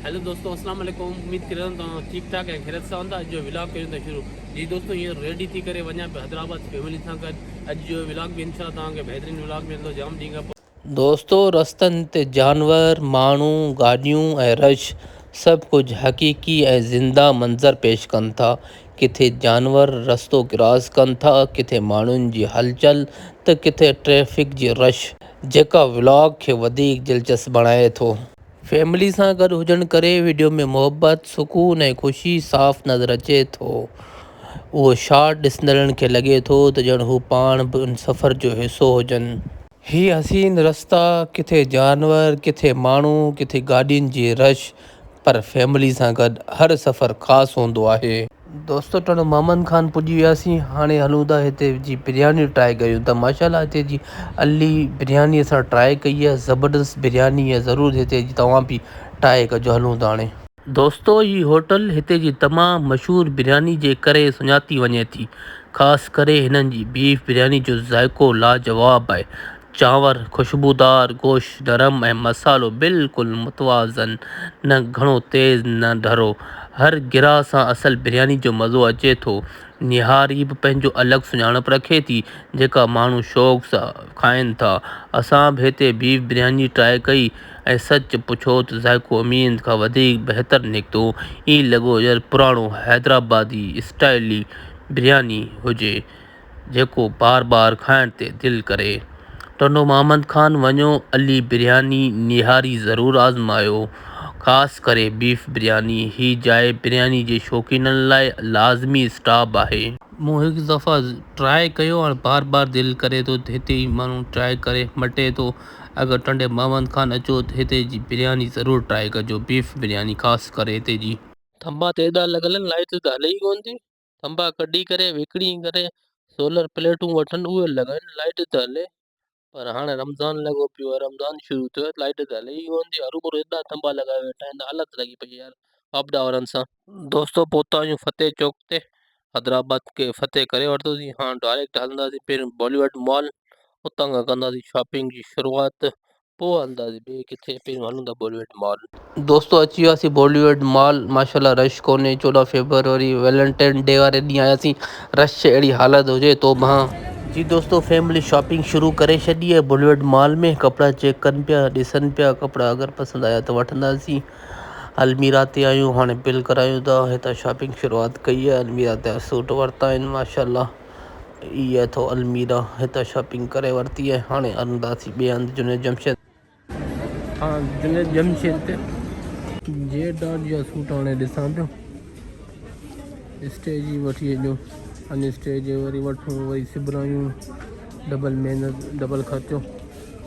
Hello दोस्तों, अस्सलाम वालेकुम। उम्मीद कर ठीक ठाक है, खैरत सां हूंदा। अॼु जो विलाग कयूं था शुरू। जी दोस्तों, हींअर रेडी थी करे वञा पियो हैदराबाद फैमिली सां गॾु। अॼु जो विलाग बि इंशाल्लाह तव्हांखे बहितरीनु विलाग मिलंदो, जाम ॾींहं खां पोइ। दोस्तों, रस्तनि ते जानवर, माण्हू, गाॾियूं ऐं रश सभु कुझु हक़ीक़ी ऐं ज़िंदा मंज़र पेश कनि था। किथे जानवर रस्तो क्रॉस कनि था, किथे माण्हुनि जी हलचल, त किथे ट्रैफ़िक जी रश, जेका व्लॉग खे वधीक दिलचस्प बणाए थो। फैमिली सां गॾु हुजण करे वीडियो में मोहबत, सुकून ऐं ख़ुशी साफ़ नज़र अचे थो। उहो शॉट ॾिसंदड़नि खे लॻे थो त ॼण हू पाण बि उन सफ़र जो हिसो हुजनि। ही हसीन रस्ता, किथे जानवर, किथे माण्हू, किथे गाॾियुनि जी रश, पर फैमिली सां गॾु हर सफ़र ख़ासि हूंदो आहे। दोस्तो, टोन मोहम्मद ख़ान पुॼी वियासीं। हाणे हलूं था हिते जी बिरयानी ट्राए कयूं था। माशाल्लाह हिते जी अली बिरयानी असां ट्राए कई आहे, ज़बरदस्त बिरयानी आहे। ज़रूरु हिते जी तव्हां बि ट्राए कजो। हलूं था हाणे। दोस्तो, हीअ होटल हिते जी तमामु मशहूरु बिरयानी जे करे सुञाती वञे थी। ख़ासि करे हिननि जी बीफ बिरयानी जो ज़ाइक़ो लाजवाबु आहे। चांवर ख़ुशबूदार, गोश्त नरम ऐं मसालो बिल्कुलु मुतवाज़न, न घणो तेज़ न ढरो। हर गिराह सां असल बिरयानी जो मज़ो अचे थो। निहारी बि पंहिंजो अलॻि सुञाणप रखे थी, जेका माण्हू शौक़ सां खाइनि था। असां बि हिते बीफ बिरयानी ट्राए कई ऐं सच पुछो त ज़ाइक़ो उमीद खां वधीक बहितरु निकितो। ईअं लॻो ॼण पुराणो हैदराबादी स्टाइली बिरयानी हुजे, जेको बार बार खाइण ते दिलि करे। टनो मोहम्मद ख़ान वञो, अली बिरयानी निहारी ज़रूरु आज़मायो, ख़ासि करे बीफ बिरयानी। ही जाइ बिरयानी जे शौक़ीननि लाइ लाज़मी स्टॉप आहे। मूं हिकु दफ़ा ट्राए कयो, हाणे बार बार दिलि करे थो त हिते ई माण्हू ट्राए करे मटे थो। अगरि टंडे मोहम्मद ख़ान अचो त हिते जी बिरयानी ज़रूरु ट्राए कजो, बीफ बिरयानी ख़ासि करे हिते जी। थंबा त एॾा लॻल आहिनि, लाइट त हले ई कोन थी। थंबा कढी करे विकिणी करे सोलर प्लेटूं वठनि, उहे लॻाइनि, लाइट त हले। पर हाणे रमज़ान लॻो पियो आहे, रमज़ान शुरू थियो आहे, लाइट त हले ई कोन थी। हरू भरू एॾा थंबा लॻाए वेठा आहिनि, हालत लॻी पई यार आपदा वारनि सां। दोस्तो, पहुता आहियूं फतेह चौक ते। हैदराबाद खे फतेह करे वरितोसीं। हाणे डायरेक्ट हलंदासीं पहिरियों बॉलीवुड मॉल, उतां खां कंदासीं शॉपिंग जी शुरूआति, पोइ हलंदासीं ॿिए किथे। पहिरियों हलूं था बॉलीवुड मॉल। दोस्तो, अची वियासीं बॉलीवुड मॉल। माशाल्लाह रश कोन्हे। 14 फेबरवरी वैलेंटाइन डे वारे ॾींहुं आयासीं। रश अहिड़ी हालत हुजे तो मां। जी दोस्तो, फैमिली शॉपिंग शुरू करे छॾी आहे बॉलीवुड मॉल में। कपिड़ा चेक कनि पिया, ॾिसनि पिया कपिड़ा, अगरि पसंदि आया त वठंदासीं। अलमीरा ते आहियूं, हाणे बिल करायूं था। हितां शॉपिंग शुरूआति कई आहे। अलमीरा ते सूट वरिता आहिनि माशाल्लाह। इहा अथव अलमीरा, हितां शॉपिंग करे वरिती आहे। हाणे हलंदासीं ॿिए हंधि जुनेद जमशेद। हाँ, जुनेद जमशेद ते जे डॉट जा सूट हाणे ॾिसां पियो। स्टेज ई वठी वञो, अने स्टेज वरी वठूं, वरी सिबरायूं, डबल महिनत, डबल ख़र्चो।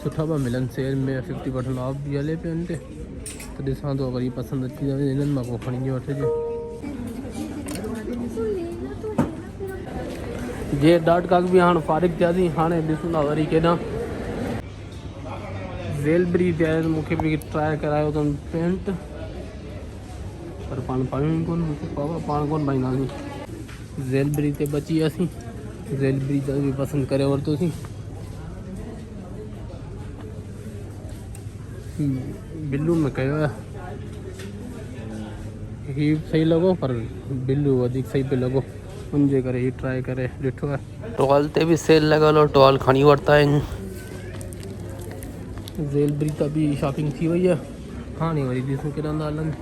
सुठा पिया मिलनि सेल में, 50% ऑफ बि हले पियो हिन ते। त ॾिसां थो, वरी पसंदि अची वञे हिननि मां, पोइ खणी वठिजे। जे डॉट खां बि हाणे फारिग थियासीं। हाणे ॾिसूं था वरी केॾां वेलबरी ते आहिनि। मूंखे बि ट्राए करायो अथनि पेंट, पर पाण पायूं ई कोन, पाण कोन पाईंदासीं। ज़ेलबरी ते बची वियासीं। ज़ेलबरी त बि पसंदि करे वरितोसीं। बिलू में कयो आहे, हीउ सही लॻो, पर बिलू वधीक सही पियो लॻो, उनजे करे हीउ ट्राए करे ॾिठो आहे। टॉल ते बि सेल लॻल हो, टॉल खणी वरिता आहिनि। ज़ेलबरी त बि शॉपिंग थी वई आहे। हाणे वरी ॾिसूं केॾां था हलनि।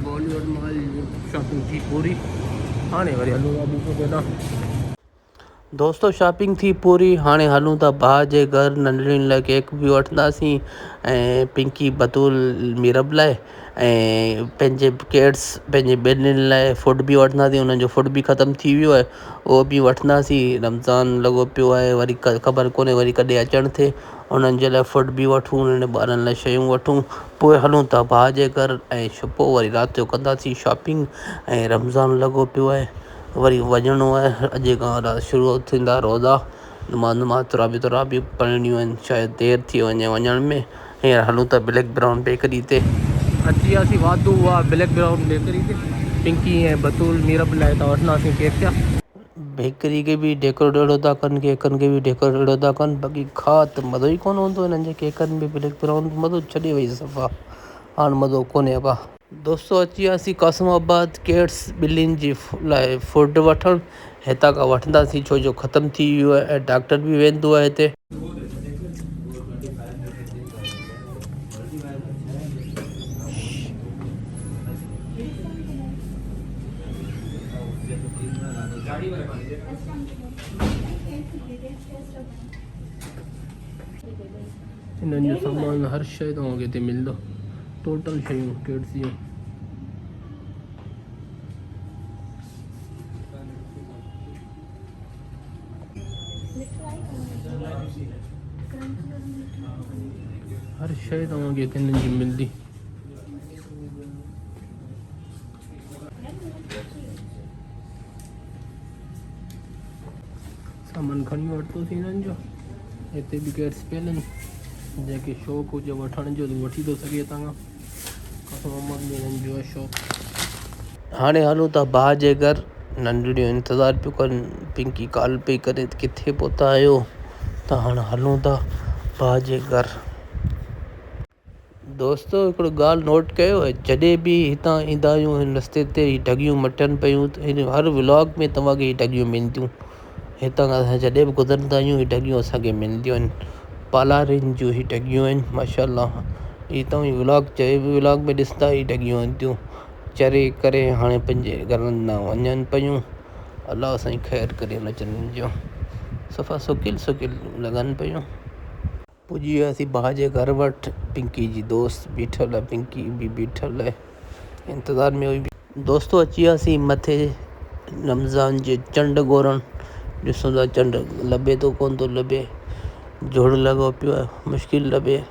बॉलीवुड मॉल जी शॉपिंग थी पूरी। हाणे वरी हलूं था ॾिसूं केॾां। दोस्तो, शॉपिंग थी पूरी। हाणे हलूं था भाउ जे घर। नंढड़ियुनि लाइ केक बि वठंदासीं, ऐं पिंकी बतूल मीरब लाइ, ऐं पंहिंजे किड्स, पंहिंजे ॿिन्हिनि लाइ फूड बि वठंदासीं। उन्हनि जो फूड बि ख़तमु थी वियो आहे, उहो बि वठंदासीं। रमज़ान लॻो पियो आहे, वरी ख़बर कोन्हे वरी कॾहिं अचणु थिए। उन्हनि जे लाइ फूड बि वठूं, उन्हनि ॿारनि लाइ शयूं वठूं, पोइ हलूं था भाउ जे घर। ऐं पोइ वरी राति जो कंदासीं शॉपिंग। ऐं रमज़ान लॻो पियो आहे, वरी वञिणो आहे। अॼु खां राति शुरू थींदा रोज़ा, नमाज़ तुराबी पढ़णियूं आहिनि। शायदि देरि थी वञे वञण में। हींअर हलूं था ब्लैक ब्राउन बेकरी ते। अची वियासीं वाधू उहा ब्लैक ब्राउन बेकरी ते। पिंकी ऐं बतूल मीरब लाइ था वठंदासीं केक थिया। बेकरी खे बि डेकोरेट अहिड़ो था कनि, केकनि खे बि डेकोरेट अहिड़ो था कनि, बाक़ी खा त मज़ो ई कोन हूंदो हिननि जे केकनि में। ब्लैक ब्राउन मज़ो छॾे वई सफ़ा। हाण मज़ो कोन्हे पा। दोस्तों अची वियासीं कासमाबाद केड्स ॿिलियुनि जी लाइ फूड वठणु। हितां खां वठंदासीं छो जो ख़तमु थी वियो आहे ऐं डॉक्टर बि वेंदो आहे हिते। हिननि जो सामान हर शइ तव्हांखे हिते मिलंदो, टोटल शयूं केड्स जूं। हर शइ तव्हांखे हिते हिननि जी मिलंदी। सामान खणी वरितोसीं हिननि जो। हिते बि केड्स पियल आहिनि, जंहिंखे शौक़ु हुजे वठण जो त वठी थो सघे हितां खां। कासमाबाद में हिननि जो आहे शॉप। हाणे हलूं था भाउ जे घर। नंढड़ियूं इंतज़ारु पियूं कनि, पिंकी कॉल पई करे किथे पहुता आहियो, त हाणे हलूं था भाउ जे घर। दोस्तों हिकिड़ो ॻाल्हि नोट कयो आहे, जॾहिं बि हितां ईंदा आहियूं हिन रस्ते ते ही ढगियूं मटनि पियूं, हिन हर व्लॉग में तव्हांखे ही ढगियूं मिलंदियूं। हितां खां असां जॾहिं बि गुज़रंदा आहियूं ही ढगियूं असांखे मिलंदियूं आहिनि। पालारिन जूं ही ढगियूं आहिनि माशाल्लाह। ही तव्हां व्लॉग चए बि व्लॉग में ॾिसंदा ही ढगियूं ईंदियूं चरे करे हाणे पंहिंजे घरनि ॾांहुं वञनि पियूं। अलाह असांजी ख़ैरु करे हुन चरनि जो। सफ़ा सुकियल सुकियल लॻनि पियूं। पुॼी वियासीं भाउ जे घर वटि। पिंकी जी दोस्त बीठल आहे, पिंकी बि बीठल आहे, इंतज़ार में हुई। दोस्तों अची वियासीं मथे रमज़ान जे चंडु घोरनि। ॾिसूं था चंडु लभे थो कोन थो लभे, झुड़ लॻो पियो आहे, मुश्किल लभे।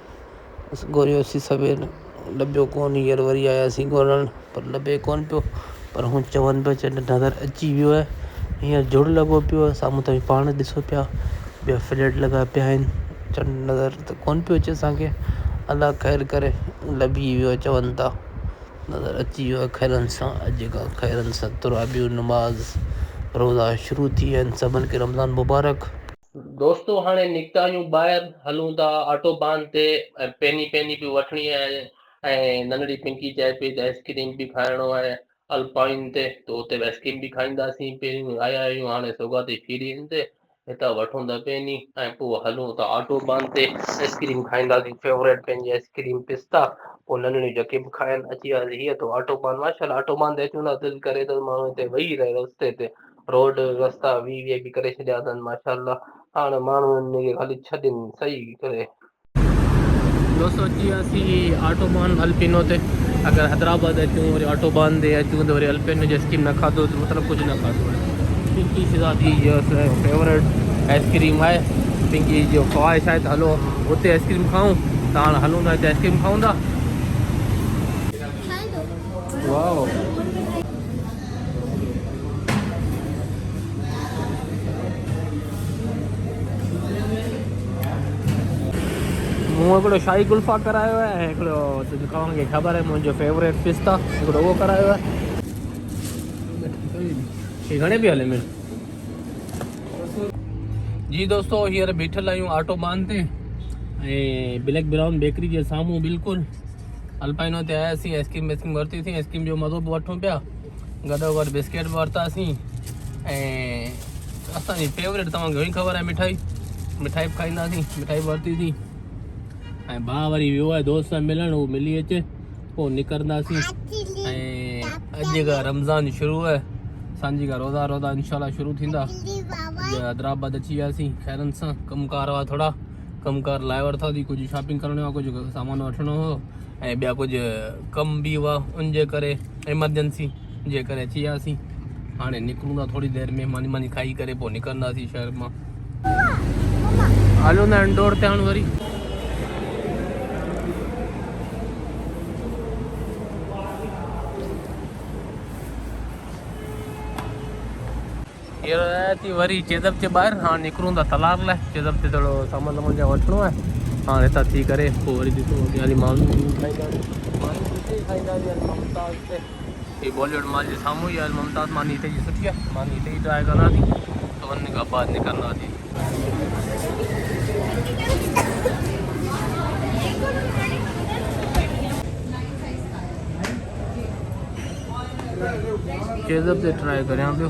घोरियोसीं सवेर, लभियो कोन। हींअर वरी आयासीं घोरण पर लभे कोन पियो। पर हू चवनि पिया चंडु नज़र अची वियो आहे। हींअर झुड़ लॻो पियो आहे, साम्हूं ताईं पाण ॾिसो पिया, ॿिया फ्लैट लॻा पिया आहिनि। चंडु नज़र त कोन पियो अचे असांखे। अलाह ख़ैरु करे लभी वियो चवनि था, नज़र अची वियो आहे ख़ैरनि सां। अॼु खां ख़ैरनि सां तुराबियूं नमाज़ रोज़ा शुरू थी विया आहिनि। सभिनि खे रमज़ान मुबारक। दोस्तों हाणे निकिता आहियूं ॿाहिरि, हलूं था ऑटो बान ते। पेनी पेनी बि वठणी आहे ऐं नंढड़ी पिंकी चए पई त आइस्क्रीम बि खाइणो आहे अल्पाइन ते, त उते आइस्क्रीम बि खाईंदासीं। पहिरियों आया आहियूं हाणे सौगाती फीरियन ते, हितां वठूं था पेनी ऐं पोइ हलूं था ऑटो बान ते। आइस्क्रीम खाईंदासीं, फेवरेट पंहिंजी आइस्क्रीम पिस्ता। पोइ नंढड़ियूं जेके बि खाइनि। अची वियासीं हीअं तो ऑटो बान। माशाल्लाह ऑटो बान ते अचूं था दिलि करे थो माण्हू हिते वेही रहे रस्ते ते। रोड रस्ता वी बि करे छॾिया अथनि माशाल्लाह। हाणे माण्हू हिनखे ख़ाली छॾनि सही करे। दोस्तों अची वियासीं ऑटो बान अल्पिनो ते। अगरि हैदराबाद अचूं वरी ऑटो बान ते अचूं त वरी अल्पिनो जी आइस्क्रीम न खाधो त मतिलबु कुझु न खाधो आहे। पिंकी शिज़ादी जो फेवरेट आइस्क्रीम आहे। पिंकी जो ख़्वाहिश आहे त हलो उते आइस्क्रीम खाऊं, त हाणे हलूं था हिते आइस्क्रीम खाऊं था। वाह मूं हिकिड़ो शाही कुल्फ़ा करायो आहे ऐं हिकिड़ो तव्हांखे ख़बर आहे मुंहिंजो फेवरेट पिस्ता, हिकिड़ो उहो करायो आहे। ही घणे बि हले मिल जी। दोस्तों हींअर बीठल आहियूं ऑटो बान ते ऐं ब्लैक ब्राउन बेकरी जे साम्हूं बिल्कुलु अल्पाइनो ते आयासीं। आइस्क्रीम वाइस्क्रीम वरितीसीं, आइस्क्रीम जो मज़ो बि वठूं पिया, गॾो गॾु बिस्किट बि वरितासीं ऐं असांजी फेवरेट तव्हांखे उहो ई ख़बर आहे मिठाई बि खाईंदासीं। मिठाई बि वरितीसीं ऐं भाउ वरी वियो आहे दोस्त सां मिलणु, उहो मिली अचे पोइ निकिरंदासीं। ऐं अॼु खां रमज़ान शुरू आहे, सांझी खां रोज़ा इंशाल्लाह शुरू थींदा। हैदराबाद अची वियासीं ख़ैरनि सां। कमकार हुआ, थोरा कमकार लाइ वरितासीं। कुझु शॉपिंग करणो आहे, कुझु सामान वठिणो हो ऐं ॿिया कुझु कम बि हुआ, उनजे करे एमरजेंसी जे करे अची वियासीं। हाणे निकिरूं था थोरी देरि में, मानी खाई करे पोइ निकिरंदासीं शहर मां। हलूं था इंडोर ते हाणे वरी। हींअर आया थी वरी चेदब जे ॿाहिरि। हाणे निकिरूं था तलाब लाइ। चेदब ते थोरो सामान वामान जा वठिणो आहे। हाणे हितां थी करे पोइ वरी ॾिसूं हाली माण्हू खाईंदासीं ममताज़ ते। ही बॉलीवुड माल जे साम्हूं ई आहे ममताज़ मानी, हिते जी सुठी आहे मानी, हिते ई ट्राए कंदासीं त वञण खां बाद निकिरंदासीं। चेज़अप से ट्राई करें पियो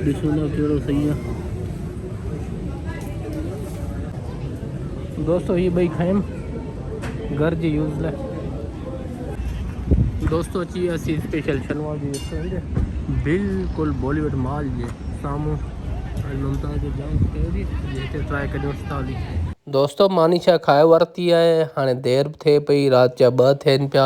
ॾिसूं था कहिड़ो सही आहे। दोस्तों ये ॿई खाइम घर जे यूज़ लाइ। दोस्तों अची वियासीं स्पेशल शनवा जी रेस्टोरेंट बिल्कुलु बॉलीवुड मॉल जे साम्हूं। मुमताज़ जो जाम कयोसीं हिते ट्राई कयोसीं था हली। दोस्तों मानी छा खाए वरिती आहे, हाणे देरि बि थिए पई, राति जा 2 थियनि पिया।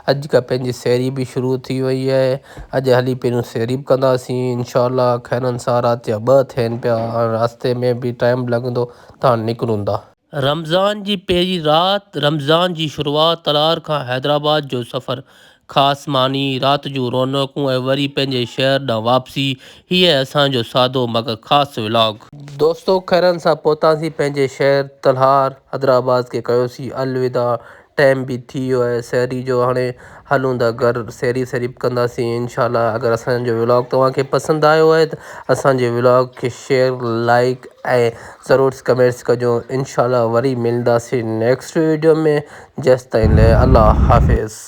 अॼु खां पंहिंजी सेरी बि शुरू थी वई आहे। अॼु हली पहिरियों सेरी बि कंदासीं इंशाअल्लाह खैरनि सां। राति जा 2 थियनि पिया, रास्ते में बि टाइम लॻंदो त निकिरूं था। रमज़ान जी पहिरीं राति, रमज़ान जी शुरूआति तलार खां हैदराबाद जो सफ़र, ख़ासि मानी राति जूं रौनकूं ऐं वरी पंहिंजे शहर ॾांहुं वापसी। हीअ असांजो सादो मगर ख़ासि व्लॉग। दोस्तों खैरनि सां पहुतासीं पंहिंजे शहर तलहार हैदराबाद खे कयोसीं अलविदा। टाइम बि थी वियो आहे सेरी जो, हाणे हलूं था घर। सेरी बि कंदासीं इंशाअल्लाह। अगरि असांजो व्लॉग तव्हांखे पसंदि आयो आहे त असांजे व्लॉग खे शेयर लाइक ऐं ज़रूरु कमेंट्स कजो। इंशाअल्लाह वरी मिलंदासीं नेक्स्ट वीडियो में। जेसिताईं अल्लाह हाफ़िज़।